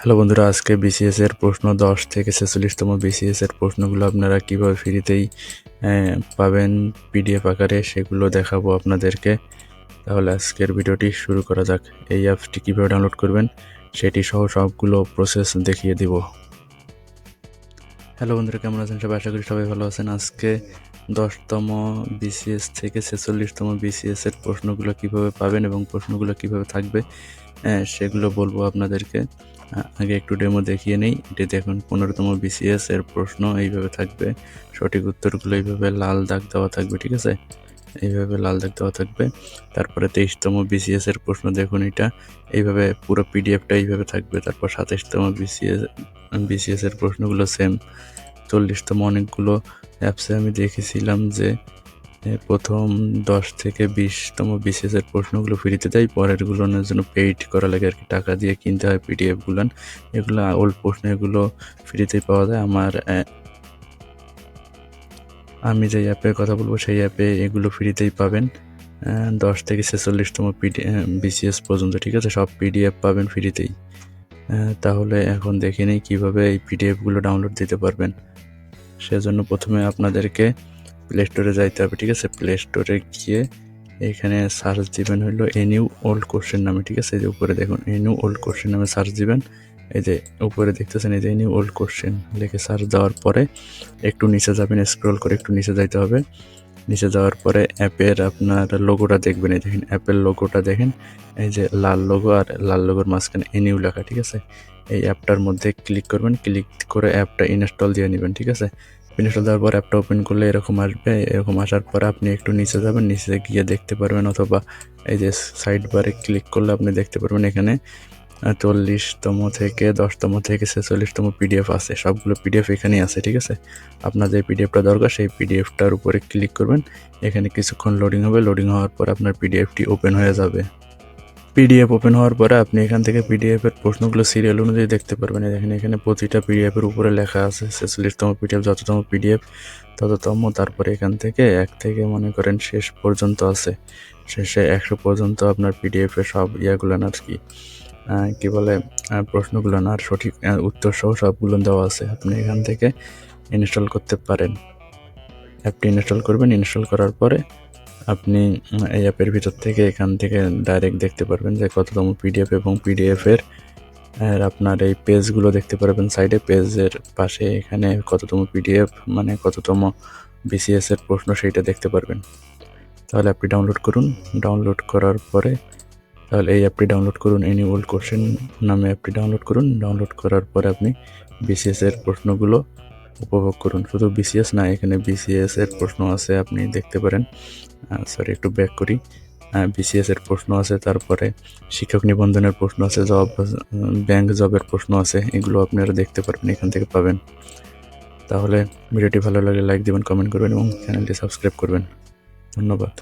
Hello বন্ধুরা, আজকে BCS এর প্রশ্ন 10 থেকে 46তম বিসিএস এর প্রশ্নগুলো আপনারা কিভাবে ফ্রিতেই পাবেন পিডিএফ আকারে সেগুলো দেখাবো আপনাদেরকে। তাহলে আজকের ভিডিওটি শুরু করা যাক। এই অ্যাপটি কীভাবে ডাউনলোড করবেন সেটি সহ সবগুলো প্রসেস দেখিয়ে দিব। হ্যালো বন্ধুরা, কেমন আছেন সবাই? আশা করি সবাই ভালো আছেন। আজকে 10তম বিসিএস থেকে 46তম বিসিএস এর প্রশ্নগুলো কিভাবে পাবেন এবং প্রশ্নগুলো কিভাবে থাকবে সেগুলো বলবো আপনাদেরকে। আগে একটু ডেমো দেখিয়ে নেই। এটি দেখুন, 15তম বিসিএস এর প্রশ্ন এইভাবে থাকবে। সঠিক উত্তরগুলো এইভাবে লাল দাগ দেওয়া থাকবে, ঠিক আছে? এইভাবে লাল দাগ দেওয়া থাকবে। তারপরে 23তম বিসিএস এর প্রশ্ন দেখুন, এটা এইভাবে পুরো পিডিএফটা এইভাবে থাকবে। তারপর 27তম বিসিএস এর প্রশ্নগুলো সেম। 40তম অনেকগুলো অ্যাপসে আমি দেখেছিলাম যে প্রথম 10 থেকে 20তম বিসিএস এর প্রশ্নগুলো ফ্রিতে দেয়, পরেরগুলোর জন্য পেইড করা লাগে আর কি, টাকা দিয়ে কিনতে হয় পিডিএফগুলো। এগুলো ওল্ড প্রশ্ন, এগুলো ফ্রিতেই পাওয়া যায়। আমি যে অ্যাপের কথা বলবো সেই অ্যাপে এগুলো ফ্রিতেই পাবেন 10 থেকে 46তম বিসিএস পর্যন্ত, ঠিক আছে? সব পিডিএফ পাবেন ফ্রিতেই। তাহলে এখন দেখে নিই কীভাবে এই পিডিএফগুলো ডাউনলোড দিতে পারবেন। সেজন্য প্রথমে আপনাদেরকে প্লে স্টোরে যাইতে হবে, ঠিক আছে? প্লে স্টোরে গিয়ে এখানে সার্চ দিবেন হলো এনিউ ওল্ড কোশ্চেন নামে, ঠিক আছে? এই যে উপরে দেখুন এনিউ ওল্ড কোশ্চেন নামে সার্চ দিবেন। এই যে উপরে দেখতেছেন, এই যে এনিউ ওল্ড কোশ্চেন লিখে সার্চ দেওয়ার পরে একটু নিচে যাবেন, স্ক্রল করে একটু নিচে যাইতে হবে। নিচে যাওয়ার পরে অ্যাপের আপনার লোগোটা দেখবেন, এই দেখেন অ্যাপের লোগোটা দেখেন, এই যে লাল লোগো, আর লাল লোগোর মাঝখানে এনিউ লেখা, ঠিক আছে? এই অ্যাপটার মধ্যে ক্লিক করবেন, ক্লিক করে অ্যাপটা ইনস্টল দিয়ে নেবেন, ঠিক আছে? ইনস্টল দেওয়ার পর অ্যাপটা ওপেন করলে এরকম আসবে। এরকম আসার পরে আপনি একটু নিচে যাবেন, নিচে গিয়ে দেখতে পারবেন, অথবা এই যে সাইড বারে ক্লিক করলে আপনি দেখতে পারবেন এখানে 40তম থেকে 10তম থেকে 46তম পিডিএফ আছে। সবগুলো পিডিএফ এখানেই আছে, ঠিক আছে? আপনার যে পিডিএফটা দরকার সেই পিডিএফটার উপরে ক্লিক করবেন। এখানে কিছুক্ষণ লোডিং হবে। লোডিং হওয়ার পর আপনার পিডিএফটি ওপেন হয়ে যাবে। পিডিএফ ওপেন হওয়ার পরে আপনি এখান থেকে পিডিএফের প্রশ্নগুলো সিরিয়াল অনুযায়ী দেখতে পারবেন। দেখেন এখানে প্রতিটা পিডিএফের উপরে লেখা আছে 46তম পিডিএফ, যততম পিডিএফ তততম। তারপরে এখান থেকে 1 থেকে মনে করেন শেষ পর্যন্ত আছে, শেষে 100 পর্যন্ত আপনার পিডিএফের সব ইয়াগুলো আর কি বলে প্রশ্নগুলো আর সঠিক উত্তর সহ সবগুলো দেওয়া আছে। আপনি এখান থেকে ইনস্টল করতে পারেন। অ্যাপটি ইনস্টল করবেন। ইনস্টল করার পরে আপনি এই অ্যাপের ভিতর থেকে এখান থেকে ডাইরেক্ট দেখতে পারবেন যে কততম পিডিএফ, এবং পিডিএফের আপনার এই পেজগুলো দেখতে পারবেন সাইডে। পেজের পাশে এখানে কততম পিডিএফ মানে কততম বিসিএস এর প্রশ্ন সেইটা দেখতে পারবেন। তাহলে অ্যাপটি ডাউনলোড করুন। ডাউনলোড করার পরে এই অ্যাপটি ডাউনলোড করুন, এনি ওল্ড কোশ্চেন নামে অ্যাপটি ডাউনলোড করুন। ডাউনলোড করার পরে আপনি বিসিএস এর প্রশ্নগুলো উপভোগ করুন। শুধু বিসিএস না, এখানে বিসিএস এর প্রশ্ন আছে, আপনি দেখতে পারেন। সরি, একটু ব্যাক করি। বিসিএস এর প্রশ্ন আছে, তারপরে শিক্ষক নিবন্ধনের প্রশ্ন আছে, ব্যাংক জবের প্রশ্ন আছে। এগুলো আপনারা দেখতে পারবেন, এখান থেকে পাবেন। তাহলে ভিডিওটি ভালো লাগলে লাইক দিবেন, কমেন্ট করবেন এবং চ্যানেলটি সাবস্ক্রাইব করবেন। ধন্যবাদ।